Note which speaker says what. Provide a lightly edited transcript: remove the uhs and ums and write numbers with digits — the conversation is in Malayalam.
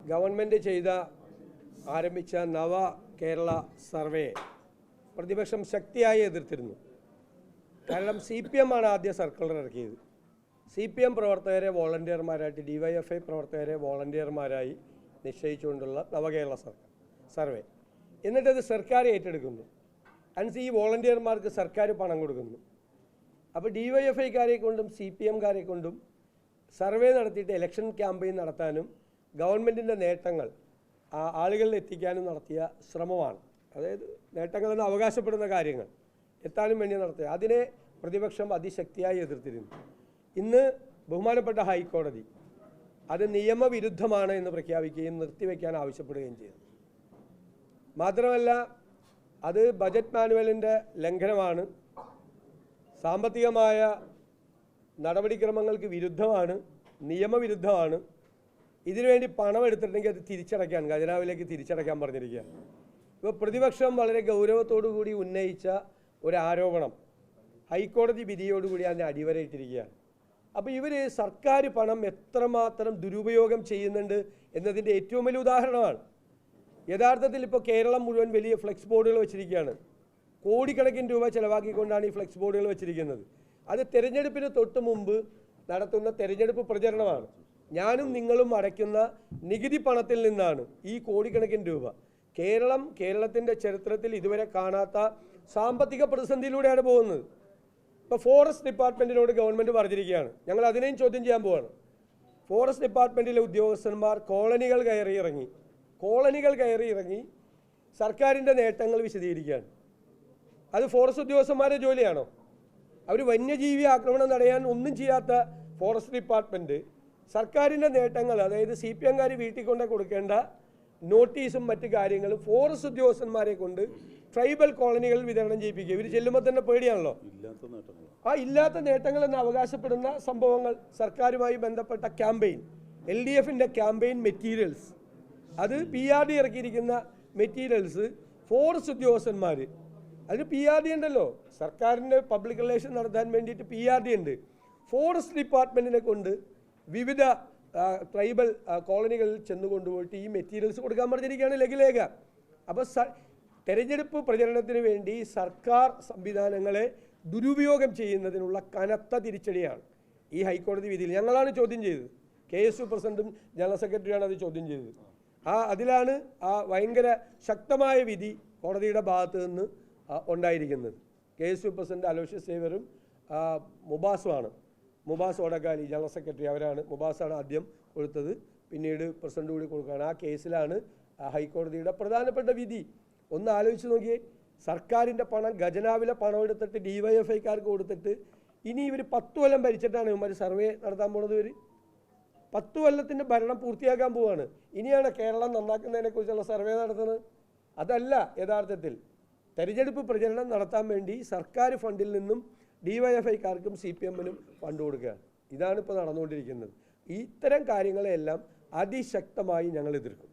Speaker 1: ഗവൺമെൻറ് ആരംഭിച്ച നവ കേരള സർവേ പ്രതിപക്ഷം ശക്തിയായി എതിർത്തിരുന്നു. കാരണം CPM ആണ് ആദ്യ സർക്കുലർ ഇറക്കിയത്. CPM പ്രവർത്തകരെ വോളണ്ടിയർമാരായിട്ട് DYFI പ്രവർത്തകരെ വോളണ്ടിയർമാരായി നിശ്ചയിച്ചുകൊണ്ടുള്ള നവകേരള സർവേ. എന്നിട്ടത് സർക്കാർ ഏറ്റെടുക്കുന്നു. ഈ വോളണ്ടിയർമാർക്ക് സർക്കാർ പണം കൊടുക്കുന്നു. അപ്പോൾ DYFIക്കാരെ കൊണ്ടും CPMകാരെ കൊണ്ടും സർവേ നടത്തിയിട്ട് ഇലക്ഷൻ ക്യാമ്പയിൻ നടത്താനും ഗവൺമെൻറ്റിൻ്റെ നേട്ടങ്ങൾ ആളുകളിൽ എത്തിക്കാനും നടത്തിയ ശ്രമമാണ്. അതായത് നേട്ടങ്ങളെന്ന് അവകാശപ്പെടുന്ന കാര്യങ്ങൾ എത്താനും വേണ്ടി നടത്തിയ അതിനെ പ്രതിപക്ഷം അതിശക്തിയായി എതിർത്തിരുന്നു. ഇന്ന് ബഹുമാനപ്പെട്ട ഹൈക്കോടതി അത് നിയമവിരുദ്ധമാണ് എന്ന് പ്രഖ്യാപിക്കുകയും നിർത്തിവെക്കാൻ ആവശ്യപ്പെടുകയും ചെയ്തു. മാത്രമല്ല അത് ബജറ്റ് മാനുവലിൻ്റെ ലംഘനമാണ്, സാമ്പത്തികമായ നടപടിക്രമങ്ങൾക്ക് വിരുദ്ധമാണ്, നിയമവിരുദ്ധമാണ്. ഇതിനുവേണ്ടി പണം എടുത്തിട്ടുണ്ടെങ്കിൽ അത് തിരിച്ചടയ്ക്കാൻ ഖജനാവിലേക്ക് തിരിച്ചടയ്ക്കാൻ പറഞ്ഞിരിക്കുകയാണ്. ഇപ്പോൾ പ്രതിപക്ഷം വളരെ ഗൗരവത്തോടു കൂടി ഉന്നയിച്ച ഒരു ആരോപണം ഹൈക്കോടതി വിധിയോടുകൂടി അതിനെ അടിവരയിട്ടിരിക്കുകയാണ്. അപ്പോൾ ഇവർ സർക്കാർ പണം എത്രമാത്രം ദുരുപയോഗം ചെയ്യുന്നുണ്ട് എന്നതിൻ്റെ ഏറ്റവും വലിയ ഉദാഹരണമാണ്. യഥാർത്ഥത്തിൽ ഇപ്പോൾ കേരളം മുഴുവൻ വലിയ ഫ്ലെക്സ് ബോർഡുകൾ വെച്ചിരിക്കുകയാണ്. കോടിക്കണക്കിന് രൂപ ചിലവാക്കിക്കൊണ്ടാണ് ഈ ഫ്ലെക്സ് ബോർഡുകൾ വെച്ചിരിക്കുന്നത്. അത് തെരഞ്ഞെടുപ്പിന് തൊട്ട് മുമ്പ് നടത്തുന്ന തെരഞ്ഞെടുപ്പ് പ്രചരണമാണ്. ഞാനും നിങ്ങളും അടയ്ക്കുന്ന നികുതി പണത്തിൽ നിന്നാണ് ഈ കോടിക്കണക്കിന് രൂപ. കേരളത്തിൻ്റെ ചരിത്രത്തിൽ ഇതുവരെ കാണാത്ത സാമ്പത്തിക പ്രതിസന്ധിയിലൂടെയാണ് പോകുന്നത്. ഇപ്പോൾ ഫോറസ്റ്റ് ഡിപ്പാർട്ട്മെൻറ്റിനോട് ഗവൺമെൻറ് പറഞ്ഞിരിക്കുകയാണ്, ഞങ്ങൾ അതിനെയും ചോദ്യം ചെയ്യാൻ പോവാണ്. ഫോറസ്റ്റ് ഡിപ്പാർട്ട്മെൻറ്റിലെ ഉദ്യോഗസ്ഥന്മാർ കോളനികൾ കയറി ഇറങ്ങി സർക്കാരിൻ്റെ നേട്ടങ്ങൾ വിശദീകരിക്കുകയാണ്. അത് ഫോറസ്റ്റ് ഉദ്യോഗസ്ഥന്മാരുടെ ജോലിയാണോ? അവർ വന്യജീവി ആക്രമണം തടയാൻ ഒന്നും ചെയ്യാത്ത ഫോറസ്റ്റ് ഡിപ്പാർട്ട്മെൻറ്റ് സർക്കാരിൻ്റെ നേട്ടങ്ങൾ, അതായത് CPMകാർ വീട്ടിൽ കൊണ്ട് കൊടുക്കേണ്ട നോട്ടീസും മറ്റു കാര്യങ്ങളും ഫോറസ്റ്റ് ഉദ്യോഗസ്ഥന്മാരെ കൊണ്ട് ട്രൈബൽ കോളനികളിൽ വിതരണം ചെയ്യിപ്പിക്കുക. ഇവർ ചെല്ലുമ്പോൾ തന്നെ പേടിയാണല്ലോ. ഇല്ലാത്ത നേട്ടങ്ങൾ എന്ന് അവകാശപ്പെടുന്ന സംഭവങ്ങൾ സർക്കാരുമായി ബന്ധപ്പെട്ട ക്യാമ്പയിൻ, LDFൻ്റെ ക്യാമ്പയിൻ മെറ്റീരിയൽസ്, അത് PRD ഇറക്കിയിരിക്കുന്ന മെറ്റീരിയൽസ് ഫോറസ്റ്റ് ഉദ്യോഗസ്ഥന്മാർ, അതിന് PRD ഉണ്ടല്ലോ, സർക്കാരിൻ്റെ പബ്ലിക് റിലേഷൻ നടത്താൻ വേണ്ടിയിട്ട് PRD ഉണ്ട്. ഫോറസ്റ്റ് ഡിപ്പാർട്ട്മെൻറ്റിനെ കൊണ്ട് വിവിധ ട്രൈബൽ കോളനികളിൽ ചെന്നുകൊണ്ടുപോയിട്ട് ഈ മെറ്റീരിയൽസ് കൊടുക്കാൻ പറഞ്ഞിരിക്കുകയാണ് ലഘുലേഖ. അപ്പോൾ തെരഞ്ഞെടുപ്പ് പ്രചരണത്തിന് വേണ്ടി സർക്കാർ സംവിധാനങ്ങളെ ദുരുപയോഗം ചെയ്യുന്നതിനുള്ള കനത്ത തിരിച്ചടിയാണ് ഈ ഹൈക്കോടതി വിധിയിൽ. ഞങ്ങളാണ് ചോദ്യം ചെയ്തത്, KSU പ്രസിഡന്റും ജനറൽ സെക്രട്ടറിയാണ് അത് ചോദ്യം ചെയ്തത്. അതിലാണ് ഭയങ്കര ശക്തമായ വിധി കോടതിയുടെ ഭാഗത്ത് നിന്ന് ഉണ്ടായിരിക്കുന്നത്. KSU പ്രസിഡന്റ് അലോഷ്യസ് സേവ്യറും മുബാസ് ഓടക്കാലി ജനറൽ സെക്രട്ടറി, അവരാണ്. മുബാസാണ് ആദ്യം കൊടുത്തത്, പിന്നീട് പ്രസിഡന്റ് കൂടി കൊടുക്കുകയാണ്. ആ കേസിലാണ് ഹൈക്കോടതിയുടെ പ്രധാനപ്പെട്ട വിധി. ഒന്ന് ആലോചിച്ച് നോക്കിയേ, സർക്കാരിൻ്റെ പണം, ഖജനാവിലെ പണം എടുത്തിട്ട് DYFIക്കാർക്ക് കൊടുത്തിട്ട് ഇനി ഇവർ 10 കൊല്ലം ഭരിച്ചിട്ടാണ് ഇവന്മാർ സർവേ നടത്താൻ പോകുന്നത്. ഇവർ 10 കൊല്ലത്തിൻ്റെ ഭരണം പൂർത്തിയാക്കാൻ പോവുകയാണ്. ഇനിയാണ് കേരളം നന്നാക്കുന്നതിനെക്കുറിച്ചുള്ള സർവേ നടത്തുന്നത്. അതല്ല, യഥാർത്ഥത്തിൽ തെരഞ്ഞെടുപ്പ് പ്രചരണം നടത്താൻ വേണ്ടി സർക്കാർ ഫണ്ടിൽ നിന്നും DYFIക്കാർക്കും CPMനും ഫണ്ട് കൊടുക്കുകയാണ്. ഇതാണ് ഇപ്പോൾ നടന്നുകൊണ്ടിരിക്കുന്നത്. ഇത്തരം കാര്യങ്ങളെല്ലാം അതിശക്തമായി ഞങ്ങൾ എതിർക്കും.